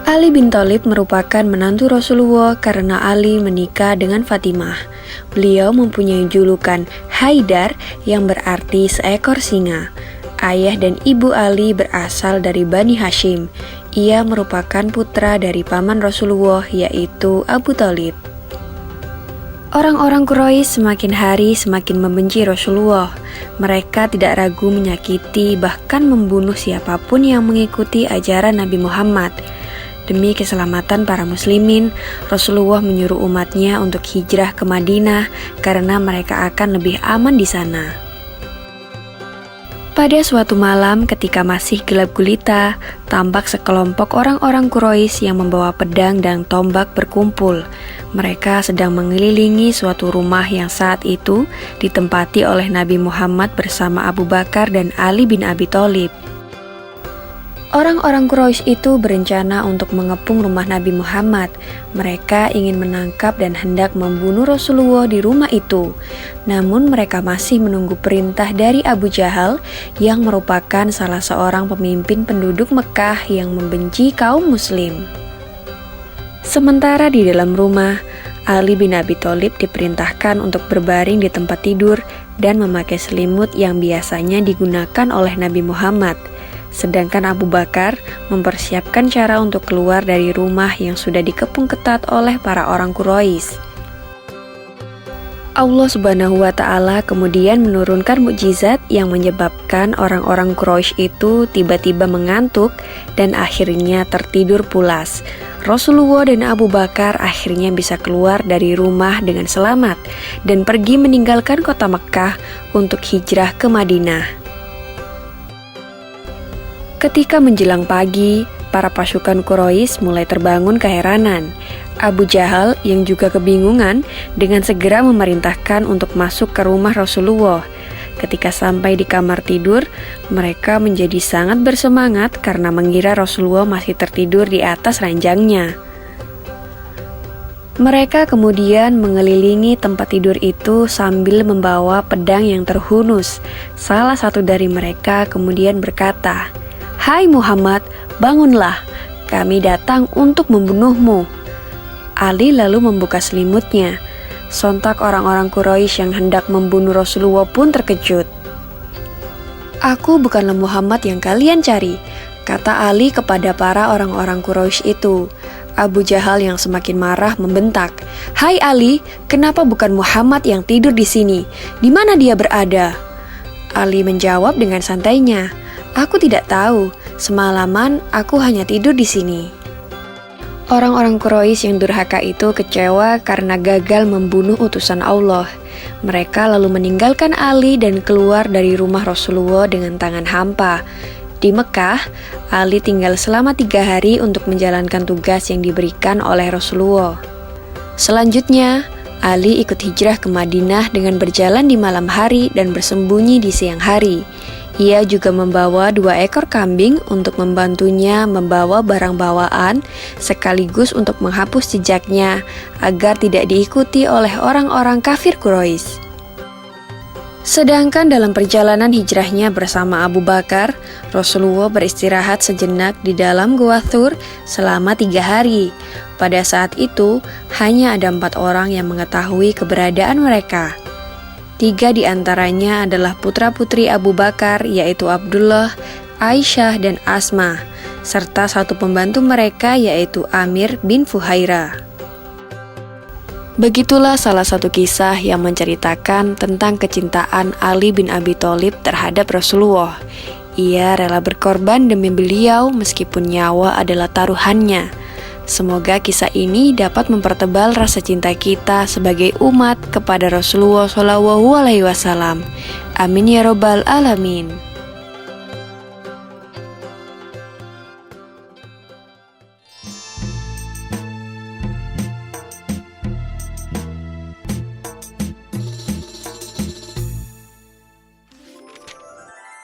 Ali bin Thalib merupakan menantu Rasulullah karena Ali menikah dengan Fatimah. Beliau mempunyai julukan Haidar yang berarti seekor singa. Ayah dan ibu Ali berasal dari Bani Hashim. Ia merupakan putra dari paman Rasulullah yaitu Abu Thalib. Orang-orang Quraisy semakin hari semakin membenci Rasulullah. Mereka tidak ragu menyakiti bahkan membunuh siapapun yang mengikuti ajaran Nabi Muhammad. Demi keselamatan para muslimin, Rasulullah menyuruh umatnya untuk hijrah ke Madinah karena mereka akan lebih aman di sana. Pada suatu malam ketika masih gelap gulita, tampak sekelompok orang-orang Quraisy yang membawa pedang dan tombak berkumpul. Mereka sedang mengelilingi suatu rumah yang saat itu ditempati oleh Nabi Muhammad bersama Abu Bakar dan Ali bin Abi Thalib. Orang-orang Quraisy itu berencana untuk mengepung rumah Nabi Muhammad. Mereka ingin menangkap dan hendak membunuh Rasulullah di rumah itu. Namun mereka masih menunggu perintah dari Abu Jahal yang merupakan salah seorang pemimpin penduduk Mekah yang membenci kaum muslim. Sementara di dalam rumah, Ali bin Abi Thalib diperintahkan untuk berbaring di tempat tidur dan memakai selimut yang biasanya digunakan oleh Nabi Muhammad. Sedangkan Abu Bakar mempersiapkan cara untuk keluar dari rumah yang sudah dikepung ketat oleh para orang Quraisy. Allah Subhanahu wa Ta'ala kemudian menurunkan mukjizat yang menyebabkan orang-orang Quraisy itu tiba-tiba mengantuk dan akhirnya tertidur pulas. Rasulullah dan Abu Bakar akhirnya bisa keluar dari rumah dengan selamat dan pergi meninggalkan kota Mekkah untuk hijrah ke Madinah. Ketika menjelang pagi, para pasukan Quraisy mulai terbangun keheranan. Abu Jahal yang juga kebingungan dengan segera memerintahkan untuk masuk ke rumah Rasulullah. Ketika sampai di kamar tidur, mereka menjadi sangat bersemangat karena mengira Rasulullah masih tertidur di atas ranjangnya. Mereka kemudian mengelilingi tempat tidur itu sambil membawa pedang yang terhunus. Salah satu dari mereka kemudian berkata, "Hai Muhammad, bangunlah, kami datang untuk membunuhmu." Ali lalu membuka selimutnya. Sontak orang-orang Quraisy yang hendak membunuh Rasulullah pun terkejut. "Aku bukanlah Muhammad yang kalian cari," kata Ali kepada para orang-orang Quraisy itu. Abu Jahal yang semakin marah membentak, "Hai Ali, kenapa bukan Muhammad yang tidur di sini? Di mana dia berada?" Ali menjawab dengan santainya, "Aku tidak tahu, semalaman aku hanya tidur di sini." Orang-orang Quraisy yang durhaka itu kecewa karena gagal membunuh utusan Allah. Mereka lalu meninggalkan Ali dan keluar dari rumah Rasulullah dengan tangan hampa. Di Mekah, Ali tinggal selama 3 hari untuk menjalankan tugas yang diberikan oleh Rasulullah. Selanjutnya, Ali ikut hijrah ke Madinah dengan berjalan di malam hari dan bersembunyi di siang hari. Ia juga membawa 2 ekor kambing untuk membantunya membawa barang bawaan sekaligus untuk menghapus jejaknya agar tidak diikuti oleh orang-orang kafir Quraisy. Sedangkan dalam perjalanan hijrahnya bersama Abu Bakar, Rasulullah beristirahat sejenak di dalam Gua Thur selama 3 hari. Pada saat itu, hanya ada 4 orang yang mengetahui keberadaan mereka. 3 di antaranya adalah putra-putri Abu Bakar, yaitu Abdullah, Aisyah, dan Asma, serta 1 pembantu mereka yaitu Amir bin Fuhairah. Begitulah salah satu kisah yang menceritakan tentang kecintaan Ali bin Abi Thalib terhadap Rasulullah. Ia rela berkorban demi beliau meskipun nyawa adalah taruhannya. Semoga kisah ini dapat mempertebal rasa cinta kita sebagai umat kepada Rasulullah SAW. Amin ya Rabbal Alamin.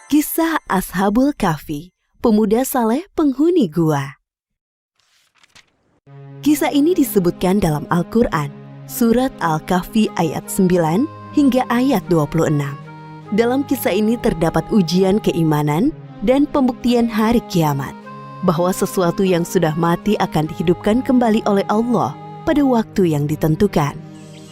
Kisah Ashabul Kahfi, pemuda saleh penghuni gua. Kisah ini disebutkan dalam Al-Quran, Surat Al-Kahfi ayat 9 hingga ayat 26. Dalam kisah ini terdapat ujian keimanan dan pembuktian hari kiamat. bahwa sesuatu yang sudah mati akan dihidupkan kembali oleh Allah pada waktu yang ditentukan.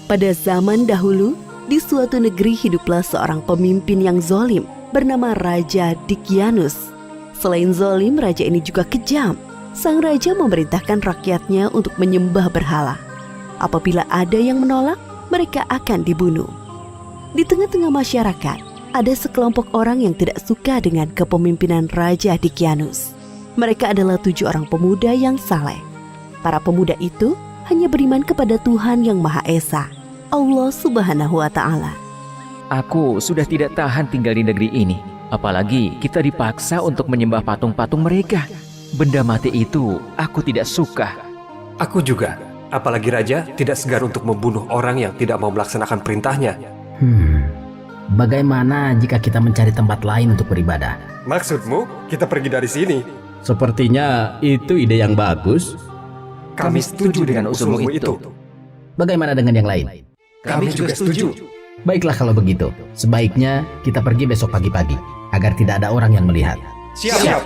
Pada zaman dahulu, di suatu negeri hiduplah seorang pemimpin yang zalim bernama Raja Dicyanus. Selain zalim, raja ini juga kejam. Sang raja memerintahkan rakyatnya untuk menyembah berhala. Apabila ada yang menolak, mereka akan dibunuh. Di tengah-tengah masyarakat, ada sekelompok orang yang tidak suka dengan kepemimpinan Raja Dicyanus. Mereka adalah 7 orang pemuda yang saleh. Para pemuda itu hanya beriman kepada Tuhan yang Maha Esa, Allah Subhanahu wa Ta'ala. Aku sudah tidak tahan tinggal di negeri ini. Apalagi kita dipaksa untuk menyembah patung-patung mereka. Benda mati itu aku tidak suka. Aku juga. Apalagi raja tidak segar untuk membunuh orang yang tidak mau melaksanakan perintahnya. Bagaimana jika kita mencari tempat lain untuk beribadah? Maksudmu kita pergi dari sini? Sepertinya itu ide yang bagus. Kami setuju dengan usulmu itu. Bagaimana dengan yang lain? Kami juga setuju. Baiklah kalau begitu, sebaiknya kita pergi besok pagi-pagi, agar tidak ada orang yang melihat. Siap.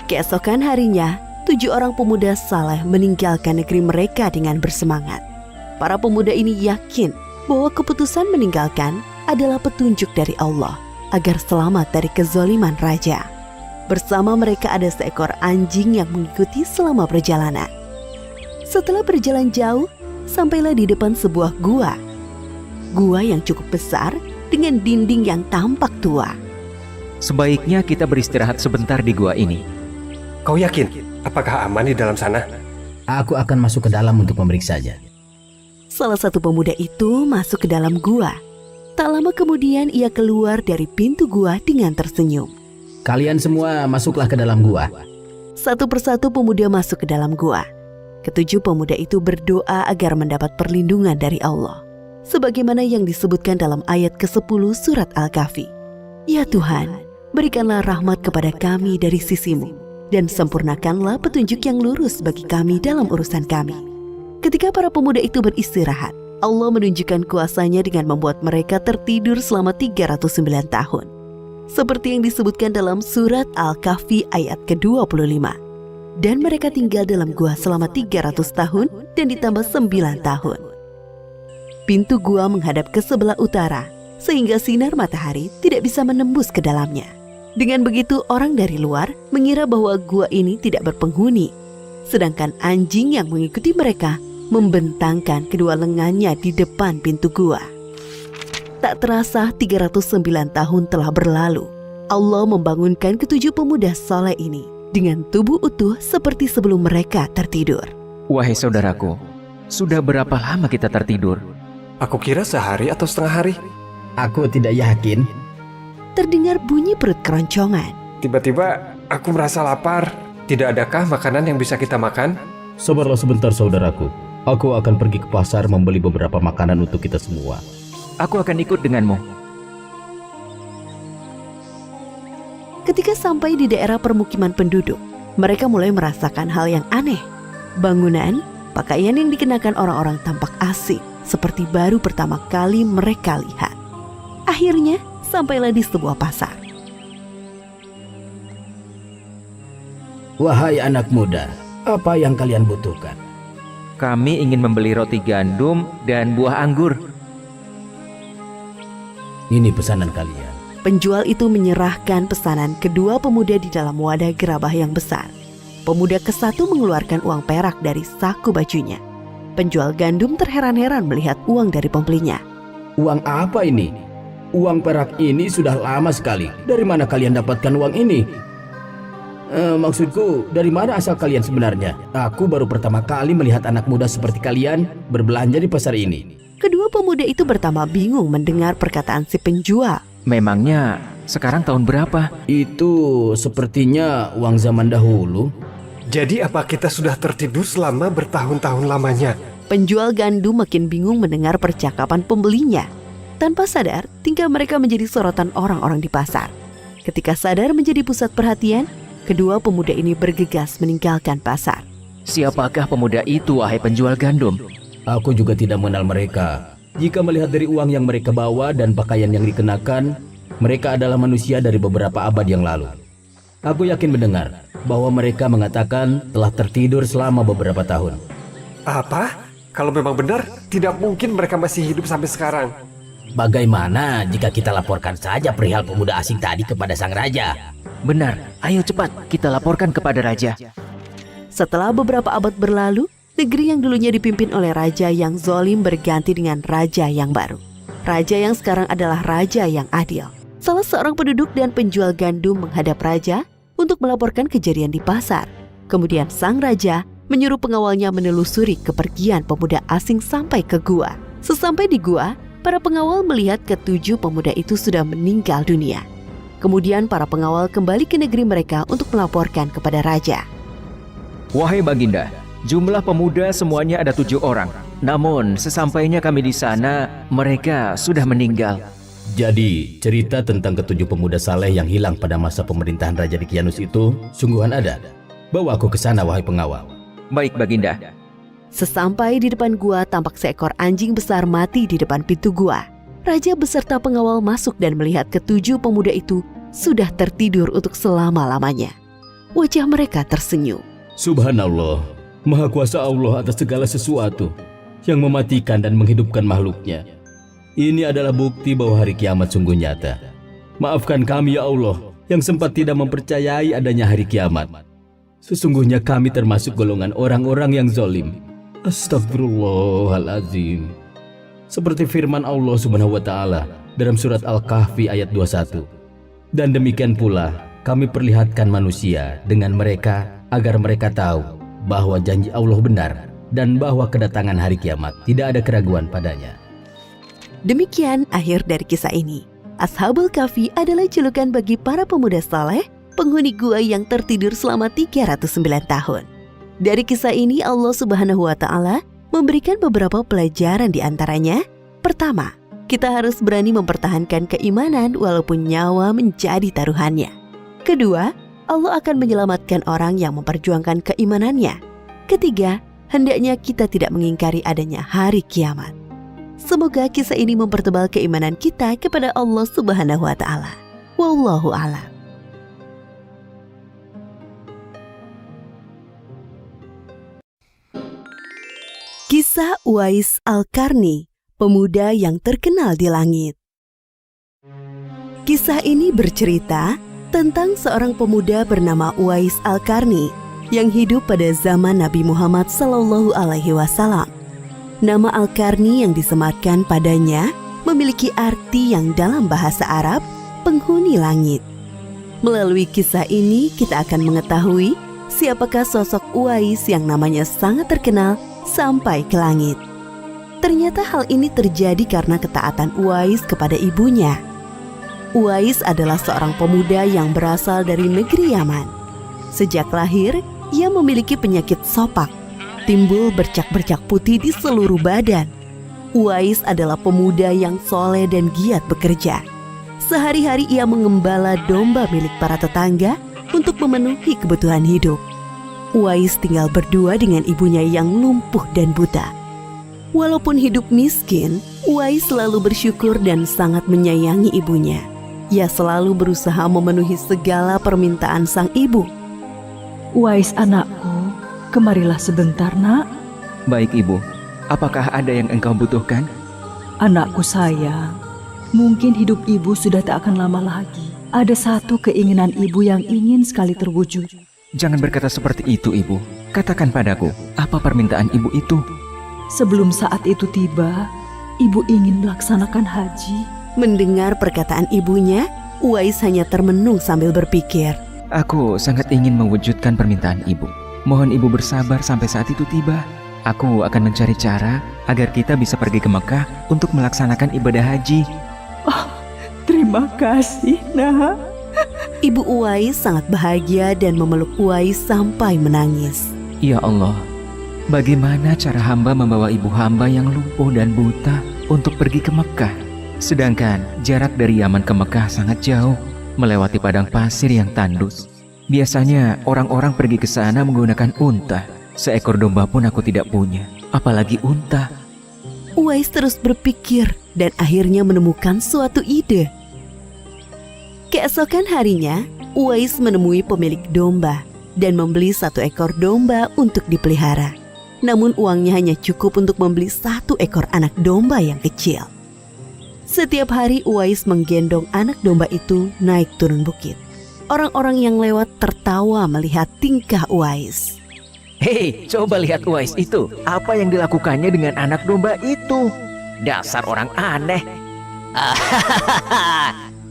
Keesokan harinya, 7 orang pemuda saleh meninggalkan negeri mereka dengan bersemangat. Para pemuda ini yakin bahwa keputusan meninggalkan adalah petunjuk dari Allah agar selamat dari kezaliman raja. Bersama mereka ada seekor anjing yang mengikuti selama perjalanan. Setelah berjalan jauh, sampailah di depan sebuah gua. Gua yang cukup besar dengan dinding yang tampak tua. Sebaiknya kita beristirahat sebentar di gua ini. Kau yakin? Apakah aman di dalam sana? Aku akan masuk ke dalam untuk memeriksanya. Salah satu pemuda itu masuk ke dalam gua. Tak lama kemudian ia keluar dari pintu gua dengan tersenyum. Kalian semua masuklah ke dalam gua. Satu persatu pemuda masuk ke dalam gua. Ketujuh pemuda itu berdoa agar mendapat perlindungan dari Allah, sebagaimana yang disebutkan dalam ayat ke-10 surat Al-Kahfi. Ya Tuhan, berikanlah rahmat kepada kami dari sisimu, dan sempurnakanlah petunjuk yang lurus bagi kami dalam urusan kami. Ketika para pemuda itu beristirahat, Allah menunjukkan kuasanya dengan membuat mereka tertidur selama 309 tahun. Seperti yang disebutkan dalam surat Al-Kahfi ayat ke-25. Dan mereka tinggal dalam gua selama 300 tahun dan ditambah 9 tahun. Pintu gua menghadap ke sebelah utara, sehingga sinar matahari tidak bisa menembus ke dalamnya. Dengan begitu orang dari luar mengira bahwa gua ini tidak berpenghuni. Sedangkan anjing yang mengikuti mereka membentangkan kedua lengannya di depan pintu gua. Tak terasa 309 tahun telah berlalu. Allah membangunkan ketujuh pemuda saleh ini dengan tubuh utuh seperti sebelum mereka tertidur. Wahai saudaraku, sudah berapa lama kita tertidur? Aku kira sehari atau setengah hari. Aku tidak yakin. Terdengar bunyi perut keroncongan. Tiba-tiba aku merasa lapar. Tidak adakah makanan yang bisa kita makan? Sabarlah sebentar saudaraku. Aku akan pergi ke pasar membeli beberapa makanan untuk kita semua. Aku akan ikut denganmu. Ketika sampai di daerah permukiman penduduk, mereka mulai merasakan hal yang aneh. Bangunan, pakaian yang dikenakan orang-orang tampak asing, seperti baru pertama kali mereka lihat. Akhirnya, sampailah di sebuah pasar. Wahai anak muda, apa yang kalian butuhkan? Kami ingin membeli roti gandum dan buah anggur. Ini pesanan kalian. Penjual itu menyerahkan pesanan kedua pemuda di dalam wadah gerabah yang besar. Pemuda ke-1 mengeluarkan uang perak dari saku bajunya. Penjual gandum terheran-heran melihat uang dari pembelinya. Uang apa ini? Uang perak ini sudah lama sekali. Dari mana kalian dapatkan uang ini? Maksudku, dari mana asal kalian sebenarnya? Aku baru pertama kali melihat anak muda seperti kalian berbelanja di pasar ini. Kedua pemuda itu pertama bingung mendengar perkataan si penjual. Memangnya sekarang tahun berapa? Itu sepertinya uang zaman dahulu. Jadi apa kita sudah tertidur selama bertahun-tahun lamanya? Penjual gandum makin bingung mendengar percakapan pembelinya. Tanpa sadar, tingkah mereka menjadi sorotan orang-orang di pasar. Ketika sadar menjadi pusat perhatian, kedua pemuda ini bergegas meninggalkan pasar. Siapakah pemuda itu, wahai penjual gandum? Aku juga tidak mengenal mereka. Jika melihat dari uang yang mereka bawa dan pakaian yang dikenakan, mereka adalah manusia dari beberapa abad yang lalu. Aku yakin mendengar bahwa mereka mengatakan telah tertidur selama beberapa tahun. Apa? Kalau memang benar, tidak mungkin mereka masih hidup sampai sekarang. Bagaimana jika kita laporkan saja perihal pemuda asing tadi kepada sang raja? Benar, ayo cepat kita laporkan kepada raja. Setelah beberapa abad berlalu, negeri yang dulunya dipimpin oleh raja yang zalim berganti dengan raja yang baru. Raja yang sekarang adalah raja yang adil. Salah seorang penduduk dan penjual gandum menghadap raja untuk melaporkan kejadian di pasar. Kemudian sang raja menyuruh pengawalnya menelusuri kepergian pemuda asing sampai ke gua. Sesampai di gua, para pengawal melihat ketujuh pemuda itu sudah meninggal dunia. Kemudian para pengawal kembali ke negeri mereka untuk melaporkan kepada raja. Wahai Baginda, jumlah pemuda semuanya ada 7 orang. Namun sesampainya kami di sana, mereka sudah meninggal. Jadi, cerita tentang ketujuh pemuda saleh yang hilang pada masa pemerintahan Raja Dicyanus itu sungguhan ada. Bawa aku ke sana, wahai pengawal. Baik Baginda. Sesampai di depan gua, tampak seekor anjing besar mati di depan pintu gua. Raja beserta pengawal masuk dan melihat ketujuh pemuda itu sudah tertidur untuk selama-lamanya. Wajah mereka tersenyum. Subhanallah, Maha Kuasa Allah atas segala sesuatu yang mematikan dan menghidupkan makhluknya. Ini adalah bukti bahwa hari kiamat sungguh nyata. Maafkan kami ya Allah yang sempat tidak mempercayai adanya hari kiamat. Sesungguhnya kami termasuk golongan orang-orang yang zalim. Astagfirullahalazim. Seperti firman Allah Subhanahu wa taala dalam surat Al-Kahfi ayat 21. Dan demikian pula kami perlihatkan manusia dengan mereka agar mereka tahu bahwa janji Allah benar dan bahwa kedatangan hari kiamat tidak ada keraguan padanya. Demikian akhir dari kisah ini. Ashabul Kahfi adalah julukan bagi para pemuda saleh, penghuni gua yang tertidur selama 309 tahun. Dari kisah ini Allah Subhanahu wa taala memberikan beberapa pelajaran di antaranya. Pertama, kita harus berani mempertahankan keimanan walaupun nyawa menjadi taruhannya. Kedua, Allah akan menyelamatkan orang yang memperjuangkan keimanannya. Ketiga, hendaknya kita tidak mengingkari adanya hari kiamat. Semoga kisah ini mempertebal keimanan kita kepada Allah Subhanahu wa taala. Wallahu a'lam. Kisah Uwais Al-Qarni, pemuda yang terkenal di langit. Kisah ini bercerita tentang seorang pemuda bernama Uwais Al-Qarni yang hidup pada zaman Nabi Muhammad SAW. Nama Al-Qarni yang disematkan padanya memiliki arti yang dalam bahasa Arab, penghuni langit. Melalui kisah ini kita akan mengetahui siapakah sosok Uwais yang namanya sangat terkenal sampai ke langit. Ternyata hal ini terjadi karena ketaatan Uwais kepada ibunya. Uwais adalah seorang pemuda yang berasal dari negeri Yaman. Sejak lahir, ia memiliki penyakit sopak, timbul bercak-bercak putih di seluruh badan. Uwais adalah pemuda yang soleh dan giat bekerja. Sehari-hari ia mengembala domba milik para tetangga untuk memenuhi kebutuhan hidup. Uwais tinggal berdua dengan ibunya yang lumpuh dan buta. Walaupun hidup miskin, Uwais selalu bersyukur dan sangat menyayangi ibunya. Ia selalu berusaha memenuhi segala permintaan sang ibu. Uwais anakku, kemarilah sebentar nak. Baik ibu, apakah ada yang engkau butuhkan? Anakku sayang, mungkin hidup ibu sudah tak akan lama lagi. Ada satu keinginan ibu yang ingin sekali terwujud. Jangan berkata seperti itu ibu. Katakan padaku, apa permintaan ibu itu? Sebelum saat itu tiba, ibu ingin melaksanakan haji. Mendengar perkataan ibunya, Uwais hanya termenung sambil berpikir. Aku sangat ingin mewujudkan permintaan ibu. Mohon ibu bersabar sampai saat itu tiba. Aku akan mencari cara agar kita bisa pergi ke Mekah untuk melaksanakan ibadah haji. Oh, terima kasih nak. Ibu Uwais sangat bahagia dan memeluk Uwais sampai menangis. Ya Allah, bagaimana cara hamba membawa ibu hamba yang lumpuh dan buta untuk pergi ke Mekah? Sedangkan jarak dari Yaman ke Mekah sangat jauh, melewati padang pasir yang tandus. Biasanya orang-orang pergi ke sana menggunakan unta. Seekor domba pun aku tidak punya, apalagi unta. Uwais terus berpikir dan akhirnya menemukan suatu ide. Keesokan harinya, Uwais menemui pemilik domba. dan membeli 1 ekor domba untuk dipelihara. Namun uangnya hanya cukup untuk membeli 1 ekor anak domba yang kecil. Setiap hari Uwais menggendong anak domba itu naik turun bukit. Orang-orang yang lewat tertawa melihat tingkah Uwais. Hei, coba lihat Uwais itu. Apa yang dilakukannya dengan anak domba itu? Dasar orang aneh.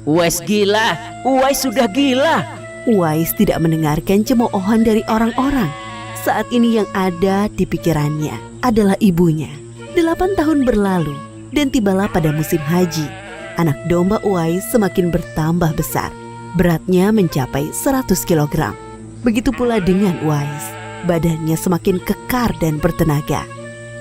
Uwais gila, Uwais sudah gila. Uwais tidak mendengarkan cemoohan dari orang-orang. Saat ini yang ada di pikirannya adalah ibunya. 8 tahun berlalu dan tibalah pada musim haji. Anak domba Uwais semakin bertambah besar. Beratnya mencapai 100 kg. Begitu pula dengan Uwais. Badannya semakin kekar dan bertenaga.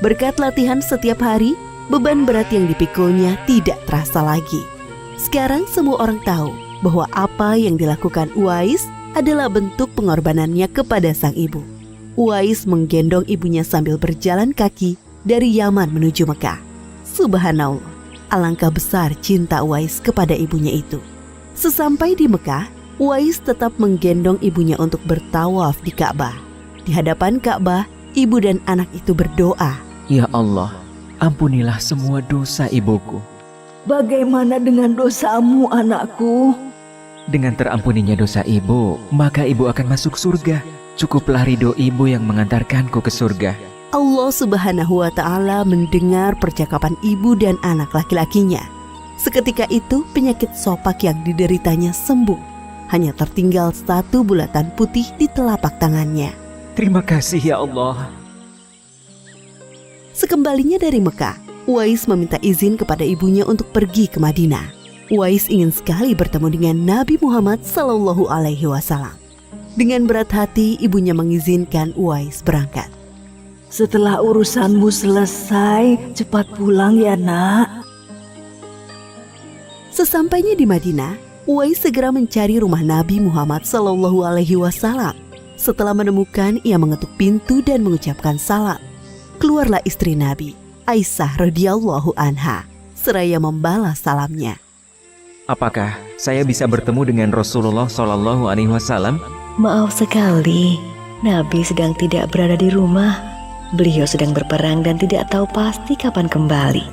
Berkat latihan setiap hari, beban berat yang dipikulnya tidak terasa lagi. Sekarang semua orang tahu bahwa apa yang dilakukan Uwais adalah bentuk pengorbanannya kepada sang ibu. Uwais menggendong ibunya sambil berjalan kaki dari Yaman menuju Mekah. Subhanallah, alangkah besar cinta Uwais kepada ibunya itu. Sesampai di Mekah, Uwais tetap menggendong ibunya untuk bertawaf di Ka'bah. Di hadapan Ka'bah, ibu dan anak itu berdoa, Ya Allah, ampunilah semua dosa ibuku. Bagaimana dengan dosamu, anakku? Dengan terampuninya dosa ibu, maka ibu akan masuk surga. Cukuplah ridho ibu yang mengantarkanku ke surga. Allah Subhanahu wa Ta'ala mendengar percakapan ibu dan anak laki-lakinya. Seketika itu penyakit sopak yang dideritanya sembuh. Hanya tertinggal 1 bulatan putih di telapak tangannya. Terima kasih ya Allah. Sekembalinya dari Mekah, Uwais meminta izin kepada ibunya untuk pergi ke Madinah. Uwais ingin sekali bertemu dengan Nabi Muhammad SAW. Dengan berat hati, ibunya mengizinkan Uwais berangkat. Setelah urusanmu selesai, cepat pulang ya nak. Sesampainya di Madinah, Uwais segera mencari rumah Nabi Muhammad SAW. Setelah menemukan, ia mengetuk pintu dan mengucapkan salam. Keluarlah istri Nabi, Aisyah radhiyallahu anha, seraya membalas salamnya. Apakah saya bisa bertemu dengan Rasulullah SAW? Maaf sekali, Nabi sedang tidak berada di rumah. Beliau sedang berperang dan tidak tahu pasti kapan kembali.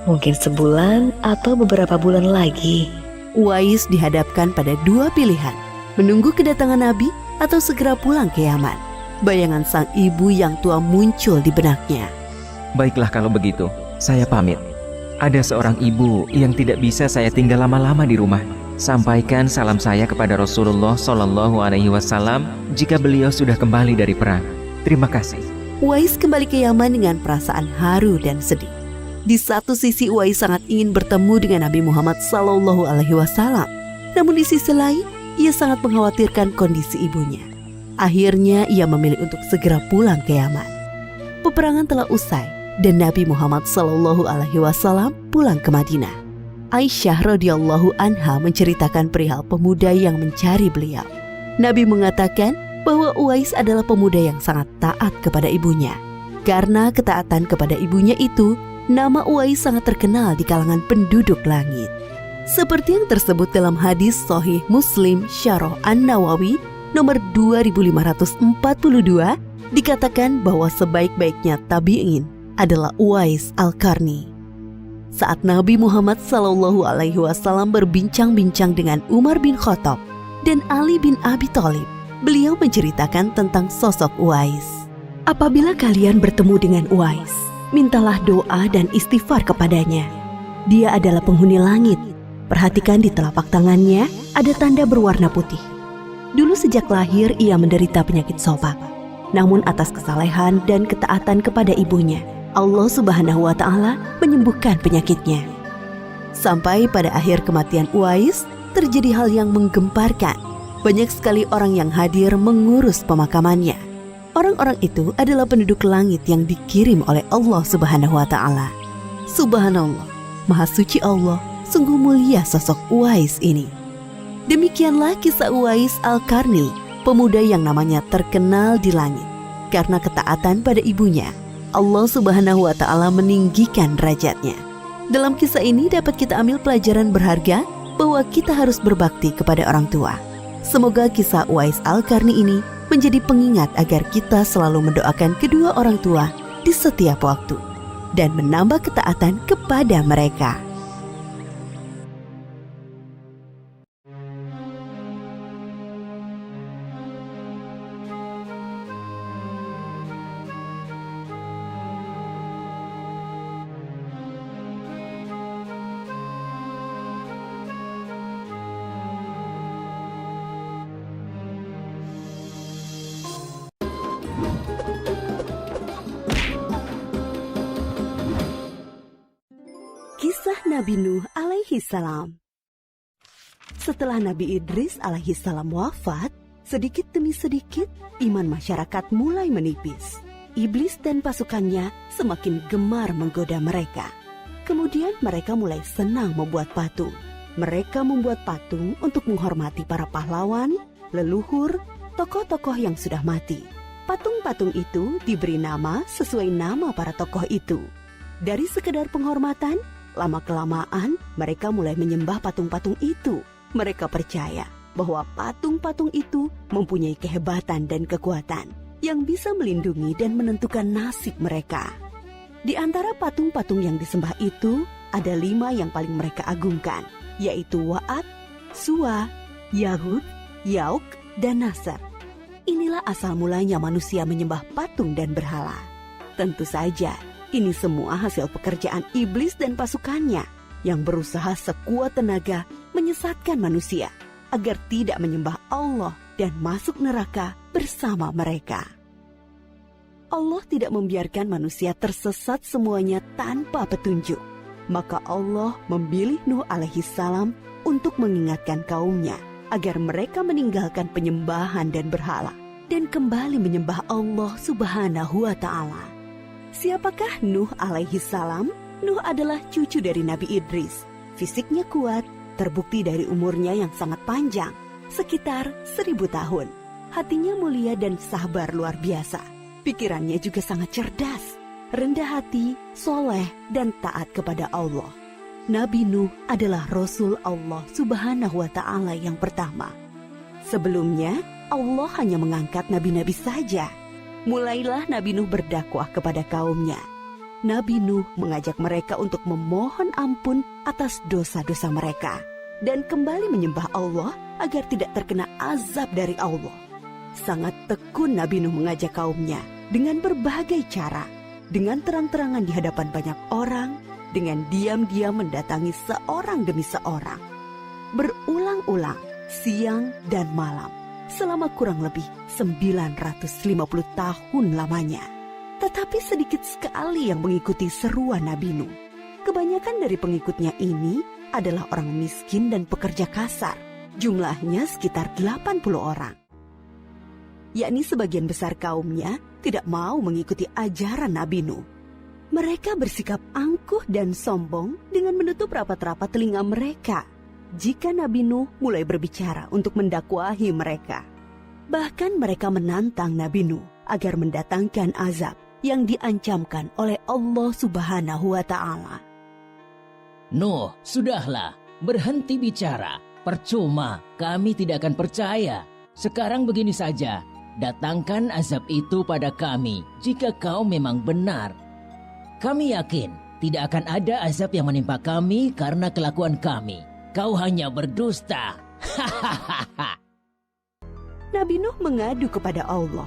Mungkin sebulan atau beberapa bulan lagi. Uwais dihadapkan pada 2 pilihan, menunggu kedatangan Nabi atau segera pulang ke Yaman. Bayangan sang ibu yang tua muncul di benaknya. Baiklah kalau begitu, saya pamit. Ada seorang ibu yang tidak bisa saya tinggal lama-lama di rumah. Sampaikan salam saya kepada Rasulullah SAW jika beliau sudah kembali dari perang. Terima kasih. Uwais kembali ke Yaman dengan perasaan haru dan sedih. Di satu sisi Uwais sangat ingin bertemu dengan Nabi Muhammad SAW. Namun di sisi lain, ia sangat mengkhawatirkan kondisi ibunya. Akhirnya ia memilih untuk segera pulang ke Yaman. Peperangan telah usai dan Nabi Muhammad SAW pulang ke Madinah. Aisyah radhiyallahu anha menceritakan perihal pemuda yang mencari beliau. Nabi mengatakan bahwa Uwais adalah pemuda yang sangat taat kepada ibunya. Karena ketaatan kepada ibunya itu, nama Uwais sangat terkenal di kalangan penduduk langit. Seperti yang tersebut dalam hadis Sahih Muslim Syarah An-Nawawi nomor 2542, dikatakan bahwa sebaik-baiknya tabi'in adalah Uwais Al-Qarni. Saat Nabi Muhammad SAW berbincang-bincang dengan Umar bin Khattab dan Ali bin Abi Thalib, beliau menceritakan tentang sosok Uwais. Apabila kalian bertemu dengan Uwais, mintalah doa dan istighfar kepadanya. Dia adalah penghuni langit. Perhatikan di telapak tangannya ada tanda berwarna putih. Dulu sejak lahir ia menderita penyakit sopak. Namun atas kesalehan dan ketaatan kepada ibunya, Allah Subhanahu wa Ta'ala menyembuhkan penyakitnya. Sampai pada akhir kematian Uwais, terjadi hal yang menggemparkan. Banyak sekali orang yang hadir mengurus pemakamannya. Orang-orang itu adalah penduduk langit yang dikirim oleh Allah Subhanahu wa Ta'ala. Subhanallah, Maha Suci Allah, sungguh mulia sosok Uwais ini. Demikianlah kisah Uwais Al-Qarni, pemuda yang namanya terkenal di langit. Karena ketaatan pada ibunya, Allah Subhanahu wa Ta'ala meninggikan derajatnya. Dalam kisah ini dapat kita ambil pelajaran berharga bahwa kita harus berbakti kepada orang tua. Semoga kisah Uwais Al-Qarni ini menjadi pengingat agar kita selalu mendoakan kedua orang tua di setiap waktu dan menambah ketaatan kepada mereka. Kisah Nabi Nuh alaihi salam. Setelah Nabi Idris alaihi salam wafat, sedikit demi sedikit iman masyarakat mulai menipis. Iblis dan pasukannya semakin gemar menggoda mereka. Kemudian mereka mulai senang membuat patung. Mereka membuat patung untuk menghormati para pahlawan, leluhur, tokoh-tokoh yang sudah mati. Patung-patung itu diberi nama sesuai nama para tokoh itu. Dari sekedar penghormatan, lama-kelamaan mereka mulai menyembah patung-patung itu. Mereka percaya bahwa patung-patung itu mempunyai kehebatan dan kekuatan yang bisa melindungi dan menentukan nasib mereka. Di antara patung-patung yang disembah itu, ada 5 yang paling mereka agungkan, yaitu Wa'ad, Suwa, Yahud, Yauk, dan Nasr. Inilah asal mulanya manusia menyembah patung dan berhala. Tentu saja, ini semua hasil pekerjaan iblis dan pasukannya yang berusaha sekuat tenaga menyesatkan manusia agar tidak menyembah Allah dan masuk neraka bersama mereka. Allah tidak membiarkan manusia tersesat semuanya tanpa petunjuk. Maka Allah memilih Nuh alaihi salam untuk mengingatkan kaumnya agar mereka meninggalkan penyembahan dan berhala dan kembali menyembah Allah Subhanahu wa Ta'ala. Siapakah Nuh alaihi salam? Nuh adalah cucu dari Nabi Idris. Fisiknya kuat, terbukti dari umurnya yang sangat panjang, sekitar 1000 tahun. Hatinya mulia dan sabar luar biasa. Pikirannya juga sangat cerdas, rendah hati, soleh, dan taat kepada Allah. Nabi Nuh adalah Rasul Allah Subhanahu wa Ta'ala yang pertama. Sebelumnya, Allah hanya mengangkat nabi-nabi saja. Mulailah Nabi Nuh berdakwah kepada kaumnya. Nabi Nuh mengajak mereka untuk memohon ampun atas dosa-dosa mereka dan kembali menyembah Allah agar tidak terkena azab dari Allah. Sangat tekun Nabi Nuh mengajak kaumnya dengan berbagai cara, dengan terang-terangan di hadapan banyak orang, dengan diam-diam mendatangi seorang demi seorang. Berulang-ulang, siang dan malam, selama kurang lebih 950 tahun lamanya. Tetapi sedikit sekali yang mengikuti seruan Nabi Nuh. Kebanyakan dari pengikutnya ini adalah orang miskin dan pekerja kasar. Jumlahnya sekitar 80 orang. Yakni sebagian besar kaumnya tidak mau mengikuti ajaran Nabi Nuh. Mereka bersikap angkuh dan sombong dengan menutup rapat-rapat telinga mereka jika Nabi Nuh mulai berbicara untuk mendakwahi mereka. Bahkan mereka menantang Nabi Nuh agar mendatangkan azab yang diancamkan oleh Allah Subhanahu wa Ta'ala. Nuh, sudahlah, berhenti bicara. Percuma, kami tidak akan percaya. Sekarang begini saja, datangkan azab itu pada kami jika kau memang benar. Kami yakin tidak akan ada azab yang menimpa kami karena kelakuan kami. Kau hanya berdusta. Nabi Nuh mengadu kepada Allah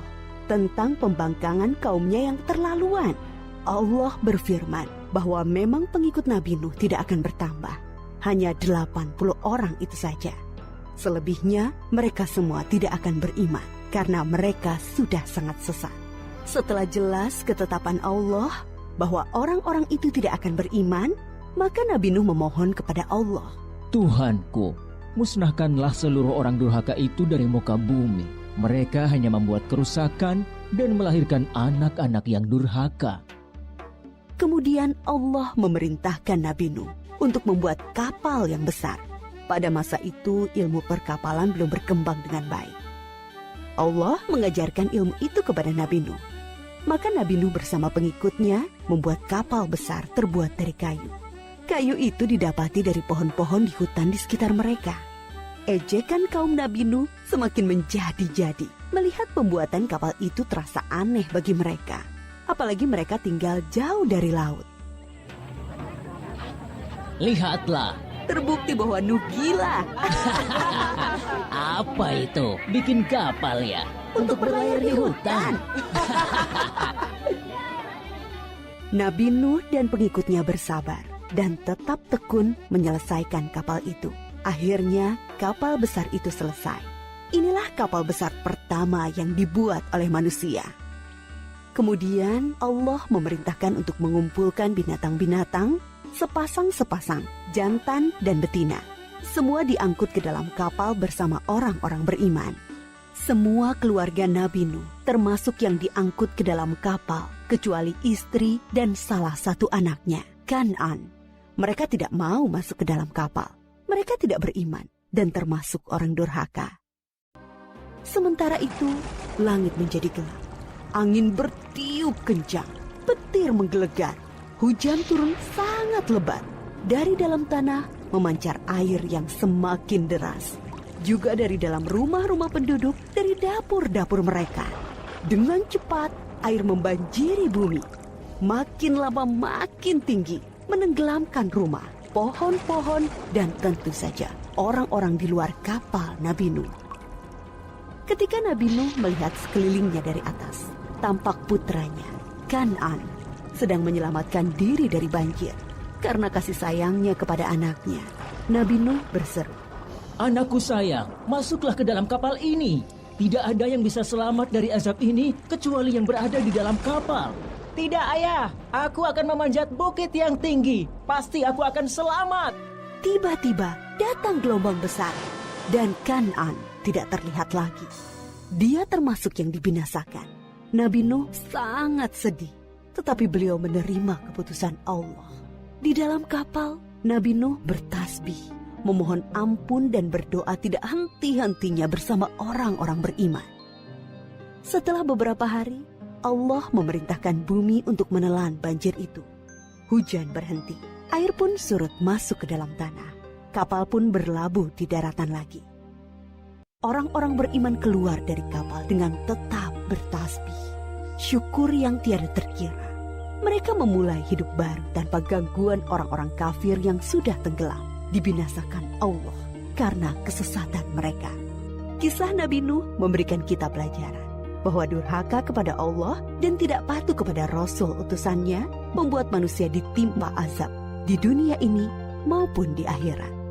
tentang pembangkangan kaumnya yang terlaluan. Allah berfirman bahwa memang pengikut Nabi Nuh tidak akan bertambah. Hanya 80 orang itu saja. Selebihnya mereka semua tidak akan beriman karena mereka sudah sangat sesat. Setelah jelas ketetapan Allah bahwa orang-orang itu tidak akan beriman, maka Nabi Nuh memohon kepada Allah. Tuhanku, musnahkanlah seluruh orang durhaka itu dari muka bumi. Mereka hanya membuat kerusakan dan melahirkan anak-anak yang durhaka. Kemudian Allah memerintahkan Nabi Nuh untuk membuat kapal yang besar. Pada masa itu ilmu perkapalan belum berkembang dengan baik. Allah mengajarkan ilmu itu kepada Nabi Nuh. Maka Nabi Nuh bersama pengikutnya membuat kapal besar terbuat dari kayu. Kayu itu didapati dari pohon-pohon di hutan di sekitar mereka. Ejekan kaum Nabi Nuh semakin menjadi-jadi Melihat pembuatan kapal itu terasa aneh bagi mereka, apalagi mereka tinggal jauh dari laut. Lihatlah, Terbukti bahwa Nuh gila apa itu? Bikin kapal ya? untuk berlayar di hutan. Nabi Nuh dan pengikutnya bersabar dan tetap tekun menyelesaikan kapal itu. Akhirnya kapal besar itu selesai. Inilah kapal besar pertama yang dibuat oleh manusia. Kemudian Allah memerintahkan untuk mengumpulkan binatang-binatang sepasang-sepasang, jantan dan betina. Semua diangkut ke dalam kapal bersama orang-orang beriman. Semua keluarga Nabi Nuh termasuk yang diangkut ke dalam kapal kecuali istri dan salah satu anaknya, Kan'an. Mereka tidak mau masuk ke dalam kapal. Mereka tidak beriman dan termasuk orang durhaka. Sementara itu, langit menjadi gelap. Angin bertiup kencang, petir menggelegar. Hujan turun sangat lebat. Dari dalam tanah memancar air yang semakin deras. Juga dari dalam rumah-rumah penduduk, dari dapur-dapur mereka. Dengan cepat, air membanjiri bumi. Makin lama makin tinggi, menenggelamkan rumah, pohon-pohon, dan tentu saja orang-orang di luar kapal Nabi Nuh. Ketika Nabi Nuh melihat sekelilingnya dari atas, tampak putranya, Kan'an, sedang menyelamatkan diri dari banjir. Karena kasih sayangnya kepada anaknya, Nabi Nuh berseru, Anakku sayang, masuklah ke dalam kapal ini. Tidak ada yang bisa selamat dari azab ini kecuali yang berada di dalam kapal. Tidak ayah, aku akan memanjat bukit yang tinggi. Pasti aku akan selamat. Tiba-tiba datang gelombang besar dan Kan'an tidak terlihat lagi. Dia termasuk yang dibinasakan. Nabi Nuh sangat sedih, tetapi beliau menerima keputusan Allah. Di dalam kapal, Nabi Nuh bertasbih, memohon ampun dan berdoa tidak henti-hentinya bersama orang-orang beriman. Setelah beberapa hari, Allah memerintahkan bumi untuk menelan banjir itu. Hujan berhenti, air pun surut masuk ke dalam tanah. Kapal pun berlabuh di daratan lagi. Orang-orang beriman keluar dari kapal dengan tetap bertasbih. Syukur yang tiada terkira. Mereka memulai hidup baru tanpa gangguan orang-orang kafir yang sudah tenggelam, dibinasakan Allah karena kesesatan mereka. Kisah Nabi Nuh memberikan kita pelajaran bahwa durhaka kepada Allah dan tidak patuh kepada Rasul utusannya membuat manusia ditimpa azab di dunia ini maupun di akhirat.